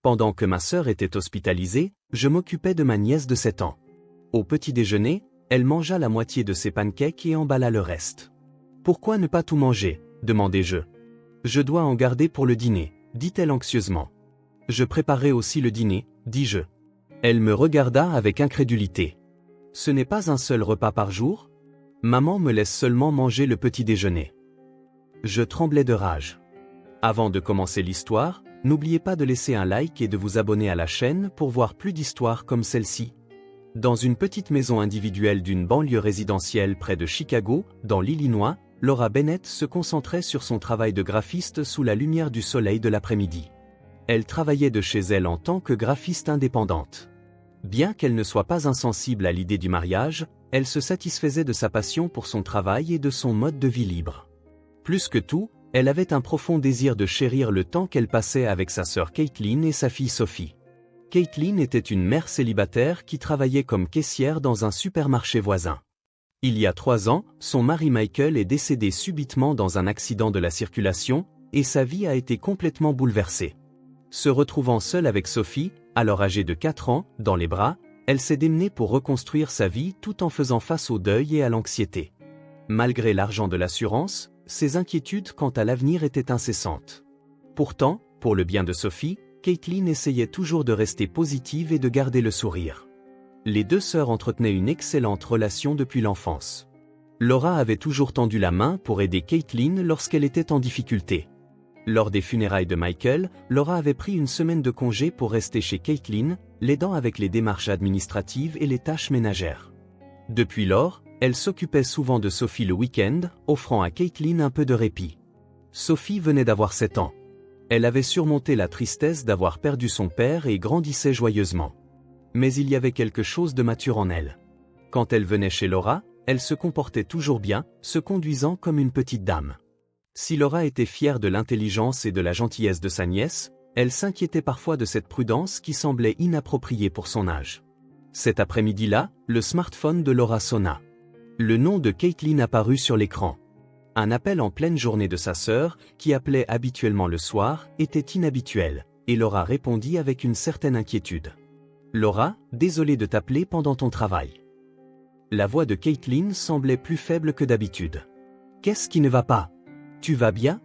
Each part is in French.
Pendant que ma sœur était hospitalisée, je m'occupais de ma nièce de 7 ans. Au petit déjeuner, elle mangea la moitié de ses pancakes et emballa le reste. « Pourquoi ne pas tout manger ?» demandai-je. « Je dois en garder pour le dîner, » dit-elle anxieusement. « Je préparerai aussi le dîner, » dis-je. Elle me regarda avec incrédulité. « Ce n'est pas un seul repas par jour ? Maman me laisse seulement manger le petit déjeuner. » Je tremblais de rage. Avant de commencer l'histoire, n'oubliez pas de laisser un like et de vous abonner à la chaîne pour voir plus d'histoires comme celle-ci. Dans une petite maison individuelle d'une banlieue résidentielle près de Chicago, dans l'Illinois, Laura Bennett se concentrait sur son travail de graphiste sous la lumière du soleil de l'après-midi. Elle travaillait de chez elle en tant que graphiste indépendante. Bien qu'elle ne soit pas insensible à l'idée du mariage, elle se satisfaisait de sa passion pour son travail et de son mode de vie libre. Plus que tout, elle avait un profond désir de chérir le temps qu'elle passait avec sa sœur Caitlin et sa fille Sophie. Caitlin était une mère célibataire qui travaillait comme caissière dans un supermarché voisin. Il y a 3 ans, son mari Michael est décédé subitement dans un accident de la circulation, et sa vie a été complètement bouleversée. Se retrouvant seule avec Sophie, alors âgée de 4 ans, dans les bras, elle s'est démenée pour reconstruire sa vie tout en faisant face au deuil et à l'anxiété. Malgré l'argent de l'assurance, ses inquiétudes quant à l'avenir étaient incessantes. Pourtant, pour le bien de Sophie, Caitlin essayait toujours de rester positive et de garder le sourire. Les deux sœurs entretenaient une excellente relation depuis l'enfance. Laura avait toujours tendu la main pour aider Caitlin lorsqu'elle était en difficulté. Lors des funérailles de Michael, Laura avait pris une semaine de congé pour rester chez Caitlin, l'aidant avec les démarches administratives et les tâches ménagères. Depuis lors, elle s'occupait souvent de Sophie le week-end, offrant à Caitlin un peu de répit. Sophie venait d'avoir 7 ans. Elle avait surmonté la tristesse d'avoir perdu son père et grandissait joyeusement. Mais il y avait quelque chose de mature en elle. Quand elle venait chez Laura, elle se comportait toujours bien, se conduisant comme une petite dame. Si Laura était fière de l'intelligence et de la gentillesse de sa nièce, elle s'inquiétait parfois de cette prudence qui semblait inappropriée pour son âge. Cet après-midi-là, le smartphone de Laura sonna. Le nom de Caitlin apparut sur l'écran. Un appel en pleine journée de sa sœur, qui appelait habituellement le soir, était inhabituel, et Laura répondit avec une certaine inquiétude. « Laura, désolée de t'appeler pendant ton travail. » La voix de Caitlin semblait plus faible que d'habitude. « Qu'est-ce qui ne va pas? Tu vas bien?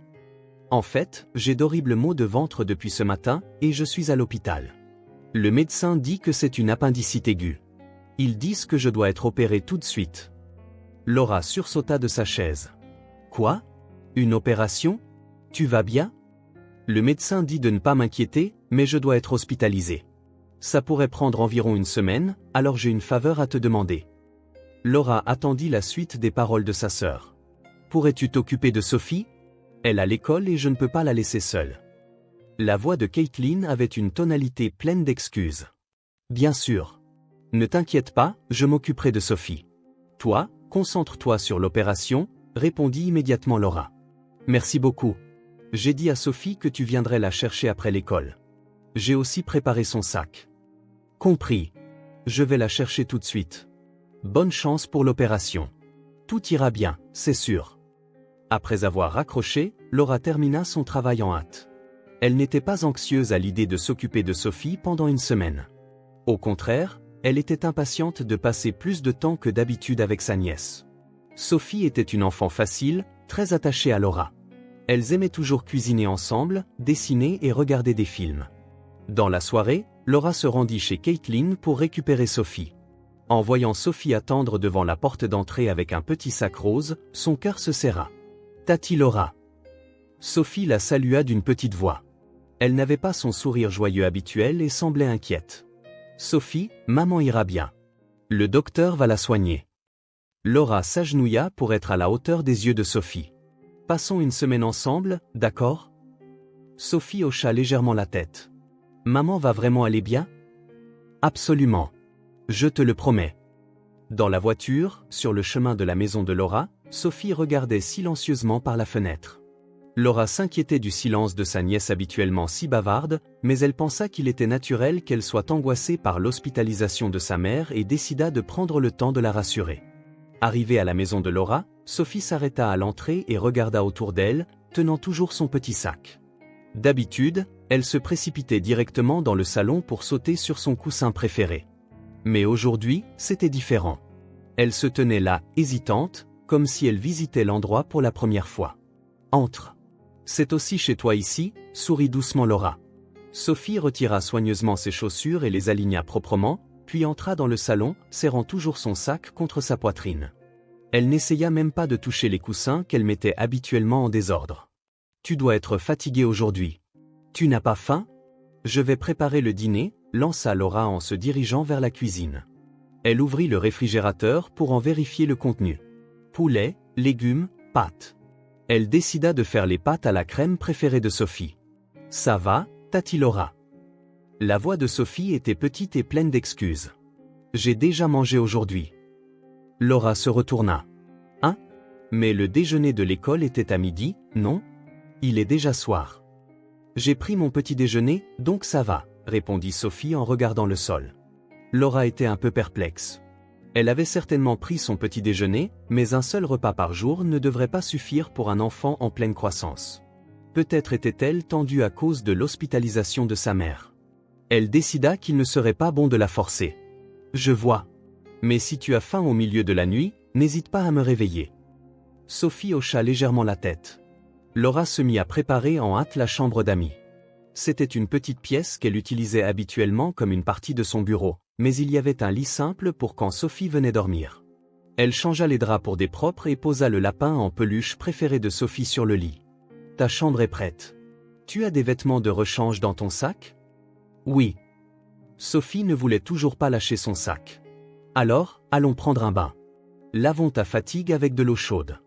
En fait, j'ai d'horribles maux de ventre depuis ce matin, et je suis à l'hôpital. Le médecin dit que c'est une appendicite aiguë. Ils disent que je dois être opérée tout de suite. » Laura sursauta de sa chaise. « Quoi? Une opération? Tu vas bien? Le médecin dit de ne pas m'inquiéter, mais je dois être hospitalisée. Ça pourrait prendre environ une semaine, alors j'ai une faveur à te demander. » Laura attendit la suite des paroles de sa sœur. « Pourrais-tu t'occuper de Sophie? Elle a l'école et je ne peux pas la laisser seule. » La voix de Caitlin avait une tonalité pleine d'excuses. « Bien sûr. Ne t'inquiète pas, je m'occuperai de Sophie. Toi, concentre-toi sur l'opération, » répondit immédiatement Laura. « Merci beaucoup. J'ai dit à Sophie que tu viendrais la chercher après l'école. J'ai aussi préparé son sac. » « Compris. Je vais la chercher tout de suite. Bonne chance pour l'opération. Tout ira bien, c'est sûr. » Après avoir raccroché, Laura termina son travail en hâte. Elle n'était pas anxieuse à l'idée de s'occuper de Sophie pendant une semaine. Au contraire, elle était impatiente de passer plus de temps que d'habitude avec sa nièce. Sophie était une enfant facile, très attachée à Laura. Elles aimaient toujours cuisiner ensemble, dessiner et regarder des films. Dans la soirée, Laura se rendit chez Caitlin pour récupérer Sophie. En voyant Sophie attendre devant la porte d'entrée avec un petit sac rose, son cœur se serra. « Tati Laura. » Sophie la salua d'une petite voix. Elle n'avait pas son sourire joyeux habituel et semblait inquiète. « Sophie, maman ira bien. Le docteur va la soigner. » Laura s'agenouilla pour être à la hauteur des yeux de Sophie. « Passons une semaine ensemble, d'accord? » Sophie hocha légèrement la tête. « Maman va vraiment aller bien? » « Absolument. Je te le promets. » Dans la voiture, sur le chemin de la maison de Laura, Sophie regardait silencieusement par la fenêtre. Laura s'inquiétait du silence de sa nièce habituellement si bavarde, mais elle pensa qu'il était naturel qu'elle soit angoissée par l'hospitalisation de sa mère et décida de prendre le temps de la rassurer. Arrivée à la maison de Laura, Sophie s'arrêta à l'entrée et regarda autour d'elle, tenant toujours son petit sac. D'habitude, Elle se précipitait directement dans le salon pour sauter sur son coussin préféré. Mais aujourd'hui, c'était différent. Elle se tenait là, hésitante, comme si elle visitait l'endroit pour la première fois. « Entre. C'est aussi chez toi ici ?» sourit doucement Laura. Sophie retira soigneusement ses chaussures et les aligna proprement, puis entra dans le salon, serrant toujours son sac contre sa poitrine. Elle n'essaya même pas de toucher les coussins qu'elle mettait habituellement en désordre. « Tu dois être fatiguée aujourd'hui. Tu n'as pas faim ? Je vais préparer le dîner » lança Laura en se dirigeant vers la cuisine. Elle ouvrit le réfrigérateur pour en vérifier le contenu. Poulet, légumes, pâtes. Elle décida de faire les pâtes à la crème préférée de Sophie. « Ça va, tâtit Laura. » La voix de Sophie était petite et pleine d'excuses. « J'ai déjà mangé aujourd'hui. » Laura se retourna. « Hein ? Mais le déjeuner de l'école était à midi, non ? Il est déjà soir. »« J'ai pris mon petit déjeuner, donc ça va, » répondit Sophie en regardant le sol. Laura était un peu perplexe. Elle avait certainement pris son petit déjeuner, mais un seul repas par jour ne devrait pas suffire pour un enfant en pleine croissance. Peut-être était-elle tendue à cause de l'hospitalisation de sa mère. Elle décida qu'il ne serait pas bon de la forcer. « Je vois. Mais si tu as faim au milieu de la nuit, n'hésite pas à me réveiller. » Sophie hocha légèrement la tête. Laura se mit à préparer en hâte la chambre d'amis. C'était une petite pièce qu'elle utilisait habituellement comme une partie de son bureau, mais il y avait un lit simple pour quand Sophie venait dormir. Elle changea les draps pour des propres et posa le lapin en peluche préféré de Sophie sur le lit. « Ta chambre est prête. Tu as des vêtements de rechange dans ton sac ? » « Oui. » Sophie ne voulait toujours pas lâcher son sac. « Alors, allons prendre un bain. Lavons ta fatigue avec de l'eau chaude. »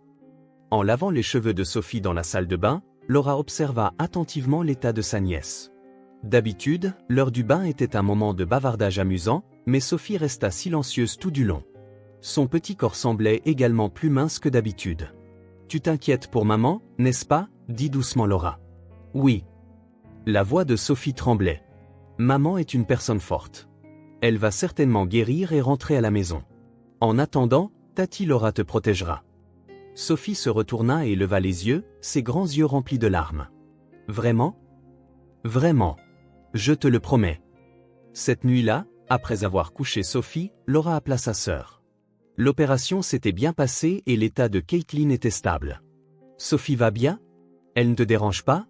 En lavant les cheveux de Sophie dans la salle de bain, Laura observa attentivement l'état de sa nièce. D'habitude, l'heure du bain était un moment de bavardage amusant, mais Sophie resta silencieuse tout du long. Son petit corps semblait également plus mince que d'habitude. « Tu t'inquiètes pour maman, n'est-ce pas ?» dit doucement Laura. « Oui. » La voix de Sophie tremblait. « Maman est une personne forte. Elle va certainement guérir et rentrer à la maison. En attendant, Tati Laura te protégera. » Sophie se retourna et leva les yeux, ses grands yeux remplis de larmes. « Vraiment ? Vraiment. Je te le promets. » Cette nuit-là, après avoir couché Sophie, Laura appela sa sœur. L'opération s'était bien passée et l'état de Caitlin était stable. « Sophie va bien ? Elle ne te dérange pas ? »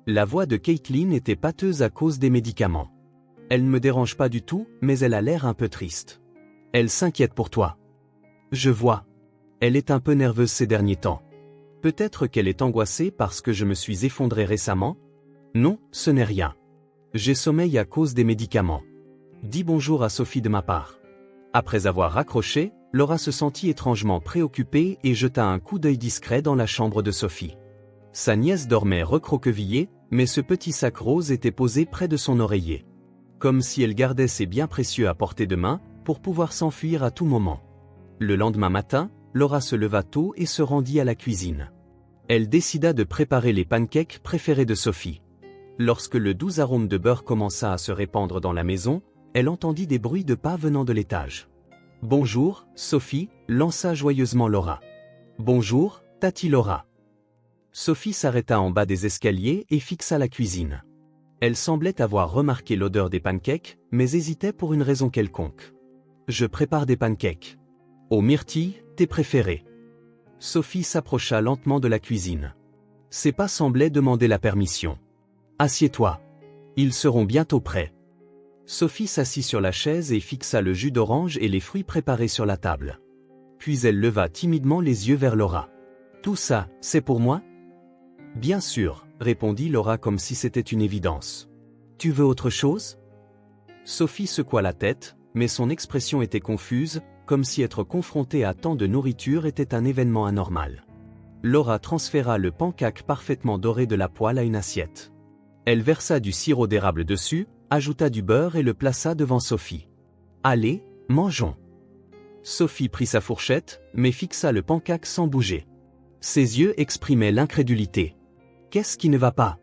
La voix de Caitlin était pâteuse à cause des médicaments. « Elle ne me dérange pas du tout, mais elle a l'air un peu triste. Elle s'inquiète pour toi. »« Je vois. Elle est un peu nerveuse ces derniers temps. Peut-être qu'elle est angoissée parce que je me suis effondré récemment ? Non, ce n'est rien. J'ai sommeil à cause des médicaments. Dis bonjour à Sophie de ma part. » Après avoir raccroché, Laura se sentit étrangement préoccupée et jeta un coup d'œil discret dans la chambre de Sophie. Sa nièce dormait recroquevillée, mais ce petit sac rose était posé près de son oreiller. Comme si elle gardait ses biens précieux à portée de main, pour pouvoir s'enfuir à tout moment. Le lendemain matin, Laura se leva tôt et se rendit à la cuisine. Elle décida de préparer les pancakes préférés de Sophie. Lorsque le doux arôme de beurre commença à se répandre dans la maison, elle entendit des bruits de pas venant de l'étage. « Bonjour, Sophie » lança joyeusement Laura. « Bonjour, Tati Laura. » Sophie s'arrêta en bas des escaliers et fixa la cuisine. Elle semblait avoir remarqué l'odeur des pancakes, mais hésitait pour une raison quelconque. « Je prépare des pancakes. Aux myrtilles, tes préférés. » Sophie s'approcha lentement de la cuisine. Ses pas semblaient demander la permission. « Assieds-toi. Ils seront bientôt prêts. » Sophie s'assit sur la chaise et fixa le jus d'orange et les fruits préparés sur la table. Puis elle leva timidement les yeux vers Laura. « Tout ça, c'est pour moi ? » « Bien sûr, » répondit Laura comme si c'était une évidence. « Tu veux autre chose ?» Sophie secoua la tête, mais son expression était confuse, comme si être confrontée à tant de nourriture était un événement anormal. Laura transféra le pancake parfaitement doré de la poêle à une assiette. Elle versa du sirop d'érable dessus, ajouta du beurre et le plaça devant Sophie. « Allez, mangeons. » Sophie prit sa fourchette, mais fixa le pancake sans bouger. Ses yeux exprimaient l'incrédulité. « Qu'est-ce qui ne va pas ?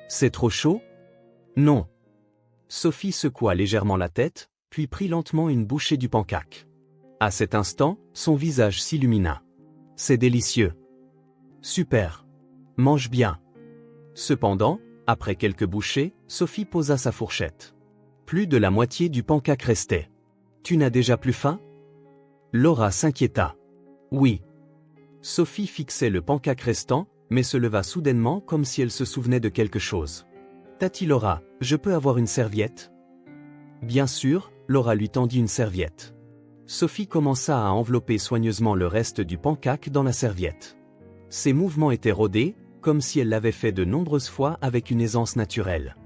C'est trop chaud ? » « Non. » Sophie secoua légèrement la tête, puis prit lentement une bouchée du pancake. À cet instant, son visage s'illumina. « C'est délicieux. »« Super. Mange bien. » Cependant, Après quelques bouchées, Sophie posa sa fourchette. Plus de la moitié du pancake restait. Tu n'as déjà plus faim? Laura s'inquiéta. Oui. Sophie fixait le pancake restant, mais se leva soudainement comme si elle se souvenait de quelque chose. Tati Laura, je peux avoir une serviette? Bien sûr, Laura lui tendit une serviette. Sophie commença à envelopper soigneusement le reste du pancake dans la serviette. Ses mouvements étaient rodés, comme si elle l'avait fait de nombreuses fois avec une aisance naturelle.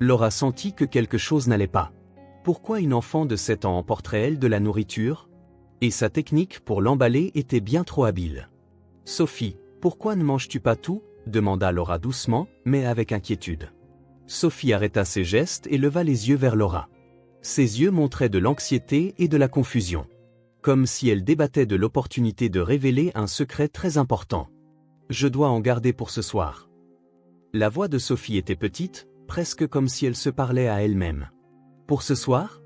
Laura sentit que quelque chose n'allait pas. Pourquoi une enfant de 7 ans emporterait-elle de la nourriture? Et sa technique pour l'emballer était bien trop habile. Sophie, pourquoi ne manges-tu pas tout? Demanda Laura doucement, mais avec inquiétude. Sophie arrêta ses gestes et leva les yeux vers Laura. Ses yeux montraient de l'anxiété et de la confusion. Comme si elle débattait de l'opportunité de révéler un secret très important. Je dois en garder pour ce soir. La voix de Sophie était petite, presque comme si elle se parlait à elle-même. Pour ce soir?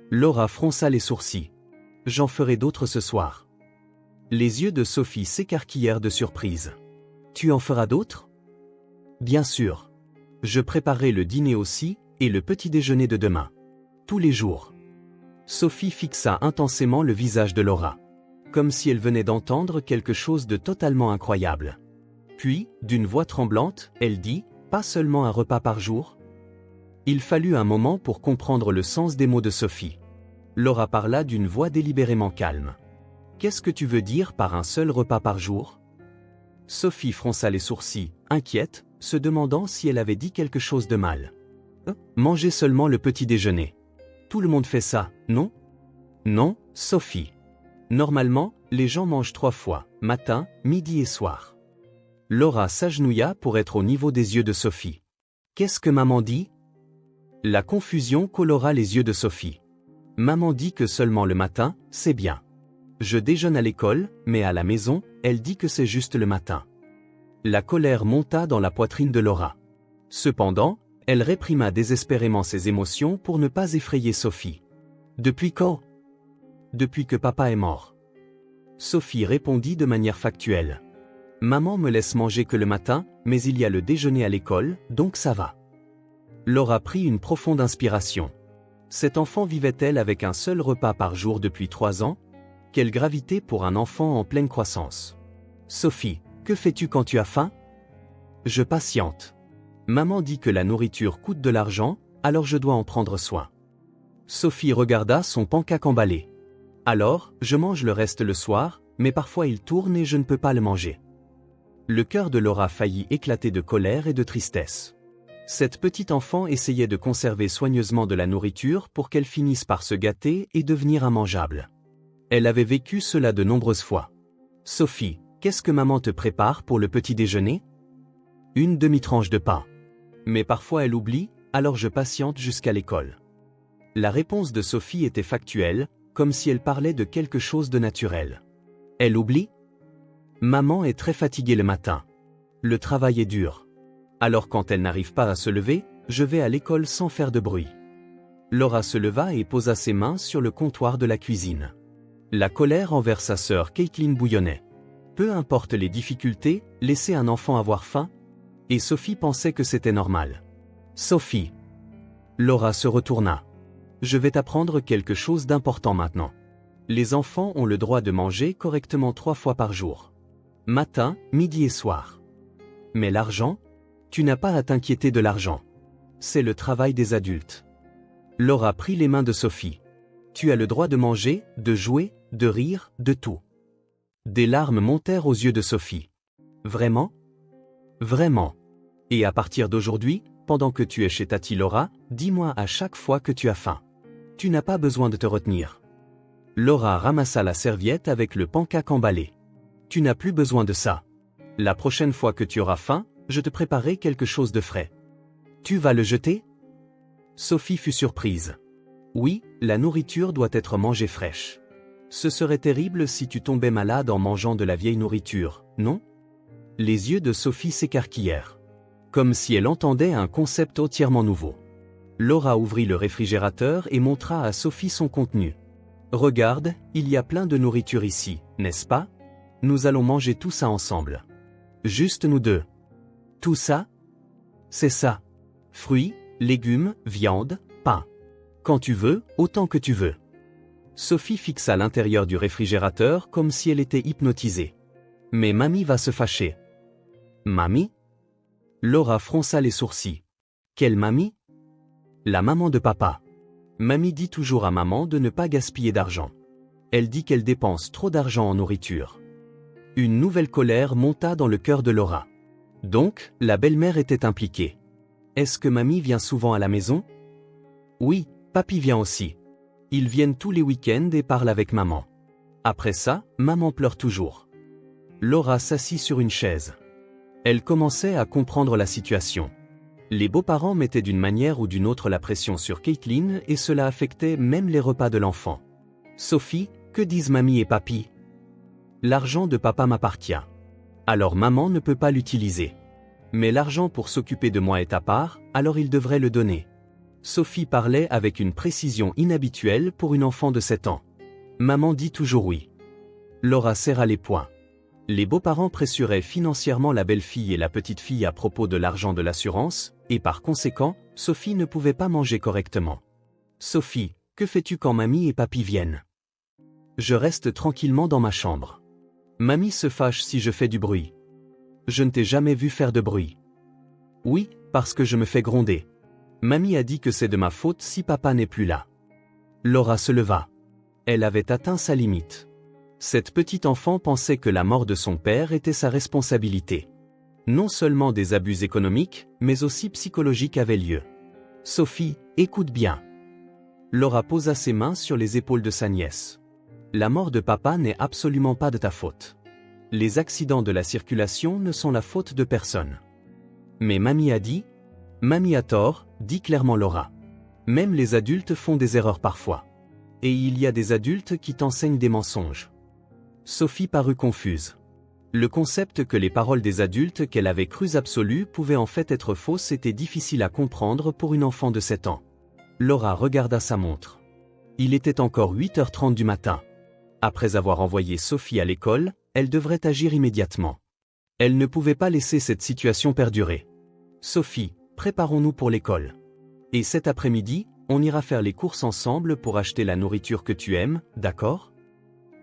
Laura fronça les sourcils. J'en ferai d'autres ce soir. Les yeux de Sophie s'écarquillèrent de surprise. Tu en feras d'autres? Bien sûr. Je préparerai le dîner aussi, et le petit déjeuner de demain. Tous les jours. Sophie fixa intensément le visage de Laura. Comme si elle venait d'entendre quelque chose de totalement incroyable. Puis, d'une voix tremblante, elle dit, pas seulement un repas par jour? Il fallut un moment pour comprendre le sens des mots de Sophie. Laura parla d'une voix délibérément calme. Qu'est-ce que tu veux dire par un seul repas par jour? Sophie fronça les sourcils, inquiète, se demandant si elle avait dit quelque chose de mal. Manger seulement le petit déjeuner. Tout le monde fait ça, non? Non, Sophie. Normalement, les gens mangent 3 fois, matin, midi et soir. Laura s'agenouilla pour être au niveau des yeux de Sophie. Qu'est-ce que maman dit? La confusion colora les yeux de Sophie. Maman dit que seulement le matin, c'est bien. Je déjeune à l'école, mais à la maison, elle dit que c'est juste le matin. La colère monta dans la poitrine de Laura. Cependant, elle réprima désespérément ses émotions pour ne pas effrayer Sophie. Depuis quand? Depuis que papa est mort. Sophie répondit de manière factuelle. Maman me laisse manger que le matin, mais il y a le déjeuner à l'école, donc ça va. Laura prit une profonde inspiration. Cette enfant vivait-elle avec un seul repas par jour depuis 3 ans? Quelle gravité pour un enfant en pleine croissance. Sophie, que fais-tu quand tu as faim? Je patiente. Maman dit que la nourriture coûte de l'argent, alors je dois en prendre soin. Sophie regarda son pancake emballé. Alors, je mange le reste le soir, mais parfois il tourne et je ne peux pas le manger. Le cœur de Laura faillit éclater de colère et de tristesse. Cette petite enfant essayait de conserver soigneusement de la nourriture pour qu'elle finisse par se gâter et devenir immangeable. Elle avait vécu cela de nombreuses fois. Sophie, qu'est-ce que maman te prépare pour le petit déjeuner? Une demi-tranche de pain. Mais parfois elle oublie, alors je patiente jusqu'à l'école. La réponse de Sophie était factuelle, comme si elle parlait de quelque chose de naturel. Elle oublie? Maman est très fatiguée le matin. Le travail est dur. Alors quand elle n'arrive pas à se lever, je vais à l'école sans faire de bruit. Laura se leva et posa ses mains sur le comptoir de la cuisine. La colère envers sa sœur Caitlin bouillonnait. Peu importe les difficultés, laisser un enfant avoir faim? Et Sophie pensait que c'était normal. Sophie. Laura se retourna. Je vais t'apprendre quelque chose d'important maintenant. Les enfants ont le droit de manger correctement 3 fois par jour. Matin, midi et soir. Mais l'argent? Tu n'as pas à t'inquiéter de l'argent. C'est le travail des adultes. Laura prit les mains de Sophie. Tu as le droit de manger, de jouer, de rire, de tout. Des larmes montèrent aux yeux de Sophie. Vraiment? Vraiment. Et à partir d'aujourd'hui, pendant que tu es chez Tati Laura, dis-moi à chaque fois que tu as faim. Tu n'as pas besoin de te retenir. Laura ramassa la serviette avec le pancake emballé. Tu n'as plus besoin de ça. La prochaine fois que tu auras faim, je te préparerai quelque chose de frais. Tu vas le jeter? Sophie fut surprise. Oui, la nourriture doit être mangée fraîche. Ce serait terrible si tu tombais malade en mangeant de la vieille nourriture, non? Les yeux de Sophie s'écarquillèrent. Comme si elle entendait un concept entièrement nouveau. Laura ouvrit le réfrigérateur et montra à Sophie son contenu. Regarde, il y a plein de nourriture ici, n'est-ce pas? Nous allons manger tout ça ensemble. Juste nous deux. Tout ça? C'est ça. Fruits, légumes, viande, pain. Quand tu veux, autant que tu veux. Sophie fixa l'intérieur du réfrigérateur comme si elle était hypnotisée. Mais mamie va se fâcher. Mamie? Laura fronça les sourcils. Quelle mamie? La maman de papa. Mamie dit toujours à maman de ne pas gaspiller d'argent. Elle dit qu'elle dépense trop d'argent en nourriture. Une nouvelle colère monta dans le cœur de Laura. Donc, la belle-mère était impliquée. Est-ce que mamie vient souvent à la maison? Oui, papy vient aussi. Ils viennent tous les week-ends et parlent avec maman. Après ça, maman pleure toujours. Laura s'assit sur une chaise. Elle commençait à comprendre la situation. Les beaux-parents mettaient d'une manière ou d'une autre la pression sur Caitlin et cela affectait même les repas de l'enfant. Sophie, que disent mamie et papy? L'argent de papa m'appartient. Alors maman ne peut pas l'utiliser. Mais l'argent pour s'occuper de moi est à part, alors il devrait le donner. Sophie parlait avec une précision inhabituelle pour une enfant de 7 ans. Maman dit toujours oui. Laura serra les poings. Les beaux-parents pressuraient financièrement la belle-fille et la petite-fille à propos de l'argent de l'assurance, et par conséquent, Sophie ne pouvait pas manger correctement. Sophie, que fais-tu quand mamie et papy viennent? Je reste tranquillement dans ma chambre. Mamie se fâche si je fais du bruit. Je ne t'ai jamais vu faire de bruit. Oui, parce que je me fais gronder. Mamie a dit que c'est de ma faute si papa n'est plus là. Laura se leva. Elle avait atteint sa limite. Cette petite enfant pensait que la mort de son père était sa responsabilité. Non seulement des abus économiques, mais aussi psychologiques avaient lieu. Sophie, écoute bien. Laura posa ses mains sur les épaules de sa nièce. La mort de papa n'est absolument pas de ta faute. Les accidents de la circulation ne sont la faute de personne. Mais mamie a dit? Mamie a tort, dit clairement Laura. Même les adultes font des erreurs parfois. Et il y a des adultes qui t'enseignent des mensonges. Sophie parut confuse. Le concept que les paroles des adultes qu'elle avait crues absolues pouvaient en fait être fausses était difficile à comprendre pour une enfant de 7 ans. Laura regarda sa montre. Il était encore 8h30 du matin. Après avoir envoyé Sophie à l'école, elle devrait agir immédiatement. Elle ne pouvait pas laisser cette situation perdurer. Sophie, préparons-nous pour l'école. Et cet après-midi, on ira faire les courses ensemble pour acheter la nourriture que tu aimes, d'accord?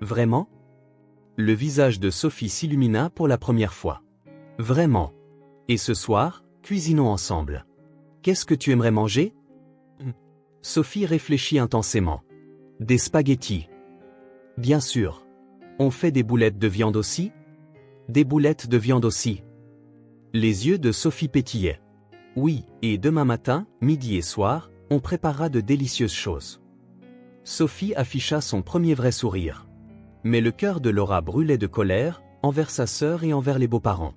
Vraiment? Le visage de Sophie s'illumina pour la première fois. Vraiment. Et ce soir, cuisinons ensemble. Qu'est-ce que tu aimerais manger? Sophie réfléchit intensément. Des spaghettis. Bien sûr. On fait des boulettes de viande aussi? Des boulettes de viande aussi. Les yeux de Sophie pétillaient. Oui, et demain matin, midi et soir, on préparera de délicieuses choses. Sophie afficha son premier vrai sourire. Mais le cœur de Laura brûlait de colère, envers sa sœur et envers les beaux-parents.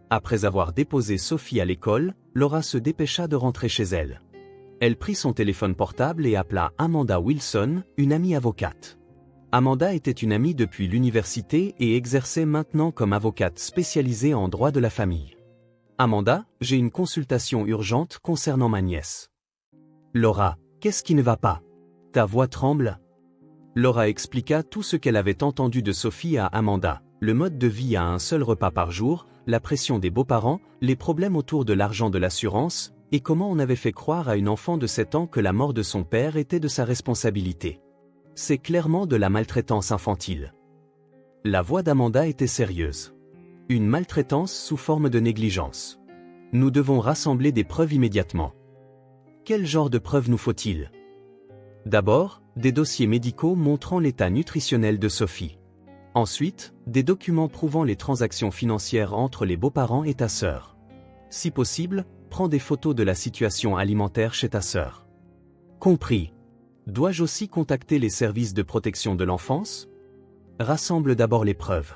Après avoir déposé Sophie à l'école, Laura se dépêcha de rentrer chez elle. Elle prit son téléphone portable et appela Amanda Wilson, une amie avocate. Amanda était une amie depuis l'université et exerçait maintenant comme avocate spécialisée en droit de la famille. Amanda, j'ai une consultation urgente concernant ma nièce. Laura, qu'est-ce qui ne va pas? Ta voix tremble? Laura expliqua tout ce qu'elle avait entendu de Sophie à Amanda, le mode de vie à un seul repas par jour, la pression des beaux-parents, les problèmes autour de l'argent de l'assurance, et comment on avait fait croire à une enfant de 7 ans que la mort de son père était de sa responsabilité. C'est clairement de la maltraitance infantile. La voix d'Amanda était sérieuse. Une maltraitance sous forme de négligence. Nous devons rassembler des preuves immédiatement. Quel genre de preuves nous faut-il? D'abord, des dossiers médicaux montrant l'état nutritionnel de Sophie. Ensuite, des documents prouvant les transactions financières entre les beaux-parents et ta sœur. Si possible, prends des photos de la situation alimentaire chez ta sœur. Compris. Dois-je aussi contacter les services de protection de l'enfance? Rassemble d'abord les preuves.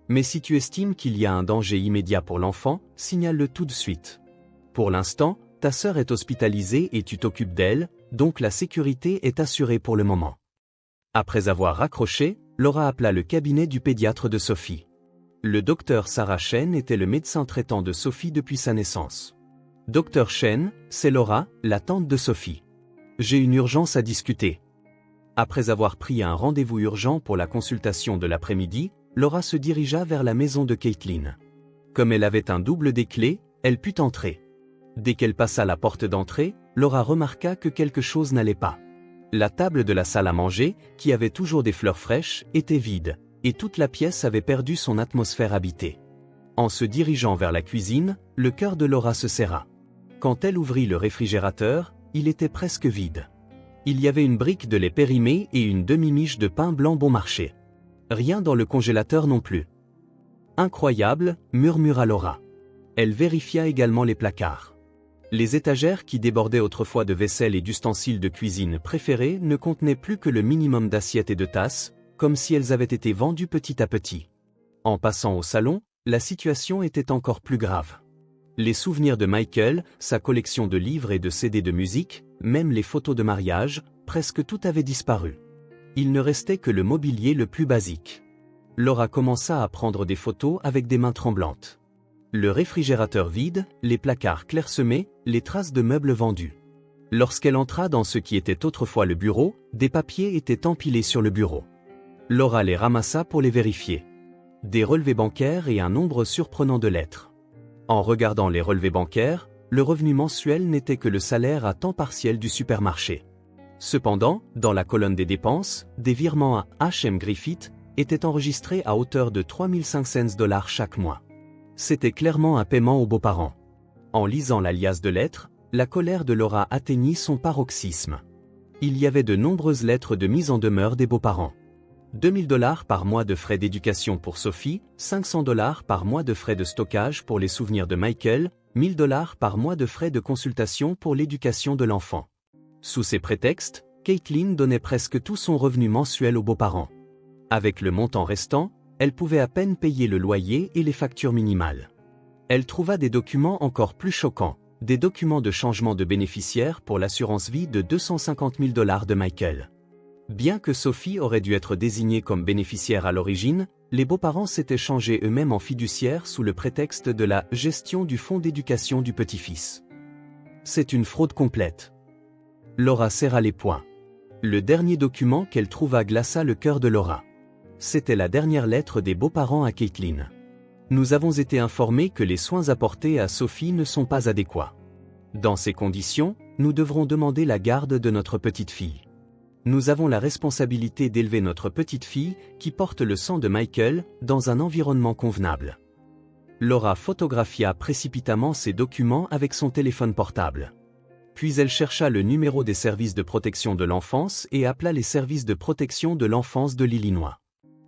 Mais si tu estimes qu'il y a un danger immédiat pour l'enfant, signale-le tout de suite. Pour l'instant, ta sœur est hospitalisée et tu t'occupes d'elle, donc la sécurité est assurée pour le moment. Après avoir raccroché, Laura appela le cabinet du pédiatre de Sophie. Le docteur Sarah Chen était le médecin traitant de Sophie depuis sa naissance. Docteur Chen, c'est Laura, la tante de Sophie. J'ai une urgence à discuter. Après avoir pris un rendez-vous urgent pour la consultation de l'après-midi, Laura se dirigea vers la maison de Caitlin. Comme elle avait un double des clés, elle put entrer. Dès qu'elle passa la porte d'entrée, Laura remarqua que quelque chose n'allait pas. La table de la salle à manger, qui avait toujours des fleurs fraîches, était vide, et toute la pièce avait perdu son atmosphère habitée. En se dirigeant vers la cuisine, le cœur de Laura se serra. Quand elle ouvrit le réfrigérateur, il était presque vide. Il y avait une brique de lait périmé et une demi-miche de pain blanc bon marché. Rien dans le congélateur non plus. Incroyable, murmura Laura. Elle vérifia également les placards. Les étagères qui débordaient autrefois de vaisselle et d'ustensiles de cuisine préférés ne contenaient plus que le minimum d'assiettes et de tasses, comme si elles avaient été vendues petit à petit. En passant au salon, la situation était encore plus grave. Les souvenirs de Michael, sa collection de livres et de CD de musique, même les photos de mariage, presque tout avait disparu. Il ne restait que le mobilier le plus basique. Laura commença à prendre des photos avec des mains tremblantes. Le réfrigérateur vide, les placards clairsemés, les traces de meubles vendus. Lorsqu'elle entra dans ce qui était autrefois le bureau, des papiers étaient empilés sur le bureau. Laura les ramassa pour les vérifier. Des relevés bancaires et un nombre surprenant de lettres. En regardant les relevés bancaires, le revenu mensuel n'était que le salaire à temps partiel du supermarché. Cependant, dans la colonne des dépenses, des virements à H.M. Griffith étaient enregistrés à hauteur de 3500 $ chaque mois. C'était clairement un paiement aux beaux-parents. En lisant la liasse de lettres, la colère de Laura atteignit son paroxysme. Il y avait de nombreuses lettres de mise en demeure des beaux-parents. 2000 $ par mois de frais d'éducation pour Sophie, 500 $ par mois de frais de stockage pour les souvenirs de Michael, 1000 $ par mois de frais de consultation pour l'éducation de l'enfant. Sous ces prétextes, Caitlin donnait presque tout son revenu mensuel aux beaux-parents. Avec le montant restant, elle pouvait à peine payer le loyer et les factures minimales. Elle trouva des documents encore plus choquants, des documents de changement de bénéficiaire pour l'assurance vie de 250 000 $ de Michael. Bien que Sophie aurait dû être désignée comme bénéficiaire à l'origine, les beaux-parents s'étaient changés eux-mêmes en fiduciaires sous le prétexte de la gestion du fonds d'éducation du petit-fils. C'est une fraude complète. Laura serra les poings. Le dernier document qu'elle trouva glaça le cœur de Laura. C'était la dernière lettre des beaux-parents à Caitlin. Nous avons été informés que les soins apportés à Sophie ne sont pas adéquats. Dans ces conditions, nous devrons demander la garde de notre petite fille. Nous avons la responsabilité d'élever notre petite fille, qui porte le sang de Michael, dans un environnement convenable. Laura photographia précipitamment ces documents avec son téléphone portable. Puis elle chercha le numéro des services de protection de l'enfance et appela les services de protection de l'enfance de l'Illinois.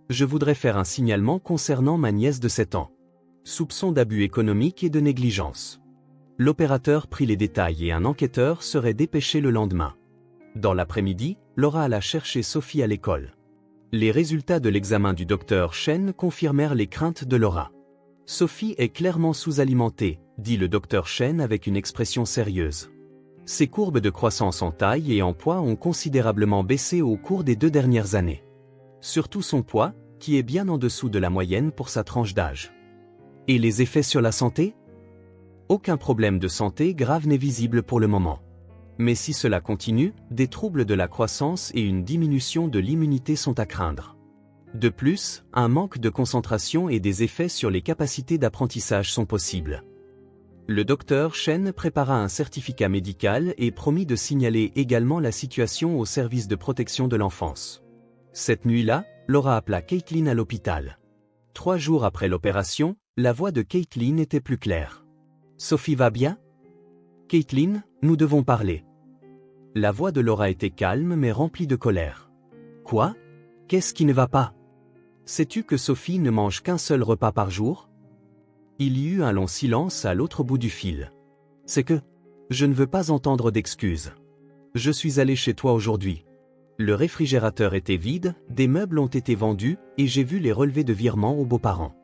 Je voudrais faire un signalement concernant ma nièce de 7 ans. Soupçon d'abus économique et de négligence. L'opérateur prit les détails et un enquêteur serait dépêché le lendemain. Dans l'après-midi, Laura alla chercher Sophie à l'école. Les résultats de l'examen du docteur Chen confirmèrent les craintes de Laura. Sophie est clairement sous-alimentée, dit le docteur Chen avec une expression sérieuse. Ses courbes de croissance en taille et en poids ont considérablement baissé au cours des 2 dernières années. Surtout son poids, qui est bien en dessous de la moyenne pour sa tranche d'âge. Et les effets sur la santé ? Aucun problème de santé grave n'est visible pour le moment. Mais si cela continue, des troubles de la croissance et une diminution de l'immunité sont à craindre. De plus, un manque de concentration et des effets sur les capacités d'apprentissage sont possibles. Le docteur Chen prépara un certificat médical et promit de signaler également la situation au service de protection de l'enfance. Cette nuit-là, Laura appela Caitlin à l'hôpital. 3 jours après l'opération, la voix de Caitlin était plus claire. « Sophie va bien ? Caitlin, nous devons parler. » La voix de Laura était calme mais remplie de colère. « Quoi ? Qu'est-ce qui ne va pas ? Sais-tu que Sophie ne mange qu'un seul repas par jour ? » Il y eut un long silence à l'autre bout du fil. « C'est que... Je ne veux pas entendre d'excuses. Je suis allé chez toi aujourd'hui. Le réfrigérateur était vide, des meubles ont été vendus, et j'ai vu les relevés de virement aux beaux-parents.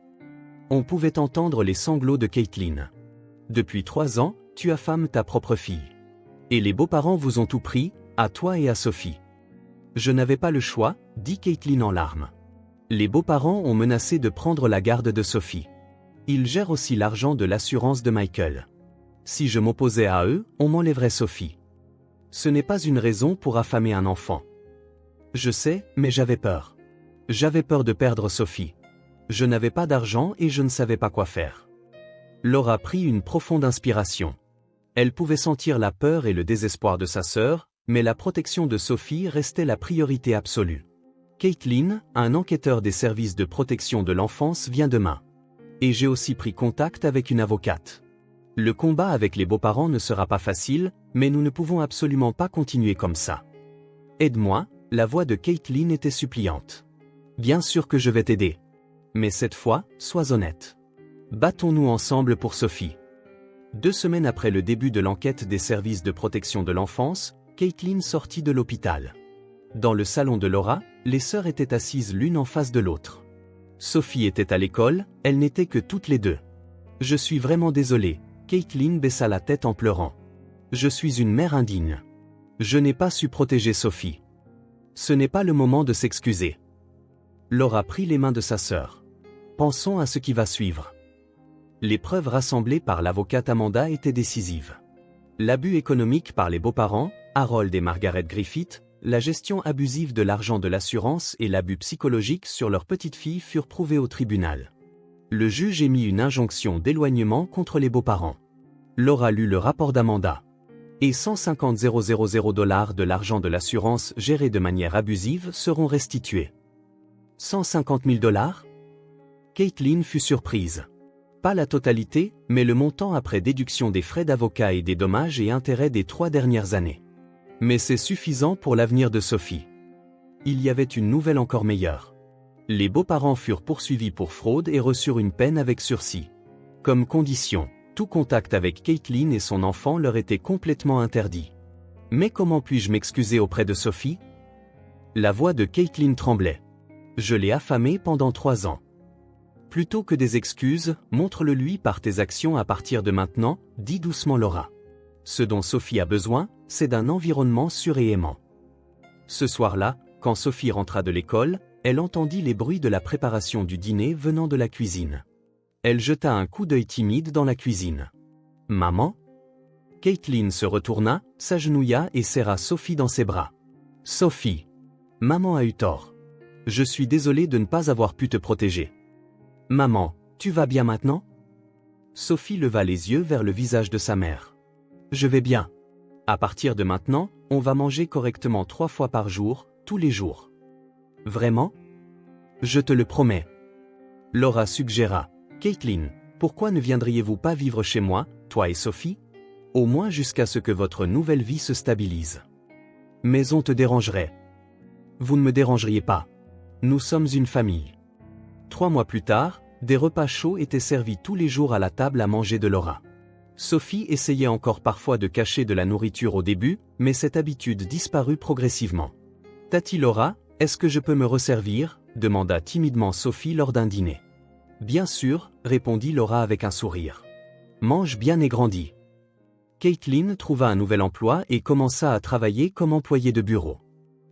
On pouvait entendre les sanglots de Caitlin. Depuis 3 ans, tu affames ta propre fille. Et les beaux-parents vous ont tout pris, à toi et à Sophie. Je n'avais pas le choix, dit Caitlin en larmes. Les beaux-parents ont menacé de prendre la garde de Sophie. Ils gèrent aussi l'argent de l'assurance de Michael. Si je m'opposais à eux, on m'enlèverait Sophie. Ce n'est pas une raison pour affamer un enfant. Je sais, mais j'avais peur. J'avais peur de perdre Sophie. Je n'avais pas d'argent et je ne savais pas quoi faire. Laura prit une profonde inspiration. Elle pouvait sentir la peur et le désespoir de sa sœur, mais la protection de Sophie restait la priorité absolue. Caitlin, un enquêteur des services de protection de l'enfance, vient demain. Et j'ai aussi pris contact avec une avocate. Le combat avec les beaux-parents ne sera pas facile, mais nous ne pouvons absolument pas continuer comme ça. Aide-moi, la voix de Caitlin était suppliante. Bien sûr que je vais t'aider. Mais cette fois, sois honnête. Battons-nous ensemble pour Sophie. 2 semaines après le début de l'enquête des services de protection de l'enfance, Caitlin sortit de l'hôpital. Dans le salon de Laura, les sœurs étaient assises l'une en face de l'autre. Sophie était à l'école, elles n'étaient que toutes les deux. Je suis vraiment désolée, Caitlin baissa la tête en pleurant. Je suis une mère indigne. Je n'ai pas su protéger Sophie. Ce n'est pas le moment de s'excuser. Laura prit les mains de sa sœur. Pensons à ce qui va suivre. Les preuves rassemblées par l'avocate Amanda étaient décisives. L'abus économique par les beaux-parents, Harold et Margaret Griffith, la gestion abusive de l'argent de l'assurance et l'abus psychologique sur leur petite-fille furent prouvés au tribunal. Le juge émit une injonction d'éloignement contre les beaux-parents. Laura lut le rapport d'Amanda. Et 150 000 $ de l'argent de l'assurance géré de manière abusive seront restitués. 150 000 $? Caitlin fut surprise. Pas la totalité, mais le montant après déduction des frais d'avocat et des dommages et intérêts des 3 dernières années. Mais c'est suffisant pour l'avenir de Sophie. Il y avait une nouvelle encore meilleure. Les beaux-parents furent poursuivis pour fraude et reçurent une peine avec sursis. Comme condition, tout contact avec Caitlin et son enfant leur était complètement interdit. Mais comment puis-je m'excuser auprès de Sophie? La voix de Caitlin tremblait. Je l'ai affamée pendant 3 ans. Plutôt que des excuses, montre-le-lui par tes actions à partir de maintenant, dit doucement Laura. Ce dont Sophie a besoin, c'est d'un environnement sûr et aimant. Ce soir-là, quand Sophie rentra de l'école, elle entendit les bruits de la préparation du dîner venant de la cuisine. Elle jeta un coup d'œil timide dans la cuisine. « Maman ?» Caitlin se retourna, s'agenouilla et serra Sophie dans ses bras. « Sophie, maman a eu tort. Je suis désolée de ne pas avoir pu te protéger. » « Maman, tu vas bien maintenant ?» Sophie leva les yeux vers le visage de sa mère. « Je vais bien. À partir de maintenant, on va manger correctement 3 fois par jour, tous les jours. »« Vraiment ? » ?»« Je te le promets. » Laura suggéra. « Caitlin, pourquoi ne viendriez-vous pas vivre chez moi, toi et Sophie ? Au moins jusqu'à ce que votre nouvelle vie se stabilise. »« Mais on te dérangerait. »« Vous ne me dérangeriez pas. Nous sommes une famille. » 3 mois plus tard, des repas chauds étaient servis tous les jours à la table à manger de Laura. Sophie essayait encore parfois de cacher de la nourriture au début, mais cette habitude disparut progressivement. « Tati Laura, est-ce que je peux me resservir ?» demanda timidement Sophie lors d'un dîner. « Bien sûr, » répondit Laura avec un sourire. « Mange bien et grandis. » Caitlin trouva un nouvel emploi et commença à travailler comme employée de bureau.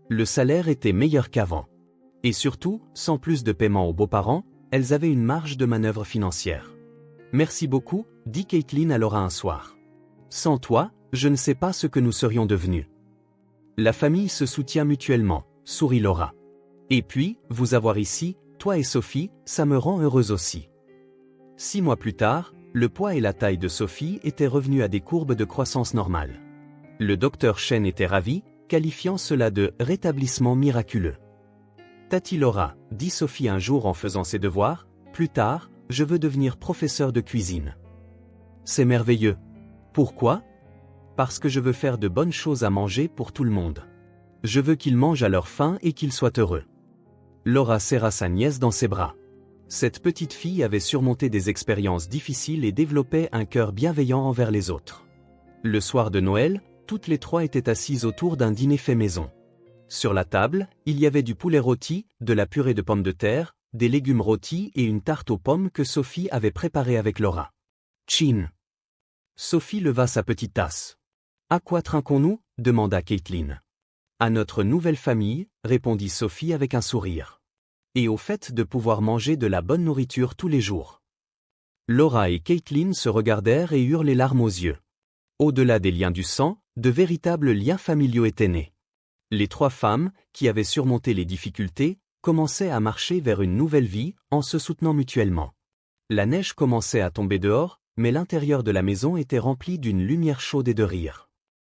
Le salaire était meilleur qu'avant. Et surtout, sans plus de paiement aux beaux-parents, elles avaient une marge de manœuvre financière. « Merci beaucoup, » dit Caitlin à Laura un soir. « Sans toi, je ne sais pas ce que nous serions devenus. » La famille se soutient mutuellement, sourit Laura. Et puis, vous avoir ici, toi et Sophie, ça me rend heureuse aussi. 6 mois plus tard, le poids et la taille de Sophie étaient revenus à des courbes de croissance normale. Le docteur Chen était ravi, qualifiant cela de « rétablissement miraculeux ». Tati Laura, dit Sophie un jour en faisant ses devoirs, plus tard, je veux devenir professeur de cuisine. C'est merveilleux. Pourquoi? Parce que je veux faire de bonnes choses à manger pour tout le monde. Je veux qu'ils mangent à leur faim et qu'ils soient heureux. Laura serra sa nièce dans ses bras. Cette petite fille avait surmonté des expériences difficiles et développait un cœur bienveillant envers les autres. Le soir de Noël, toutes les 3 étaient assises autour d'un dîner fait maison. Sur la table, il y avait du poulet rôti, de la purée de pommes de terre, des légumes rôtis et une tarte aux pommes que Sophie avait préparée avec Laura. Chin. Sophie leva sa petite tasse. « À quoi trinquons-nous » demanda Caitlin. « À notre nouvelle famille » répondit Sophie avec un sourire. « Et au fait de pouvoir manger de la bonne nourriture tous les jours. » Laura et Caitlin se regardèrent et eurent les larmes aux yeux. Au-delà des liens du sang, de véritables liens familiaux étaient nés. Les 3 femmes, qui avaient surmonté les difficultés, commençaient à marcher vers une nouvelle vie, en se soutenant mutuellement. La neige commençait à tomber dehors, Mais l'intérieur de la maison était rempli d'une lumière chaude et de rire.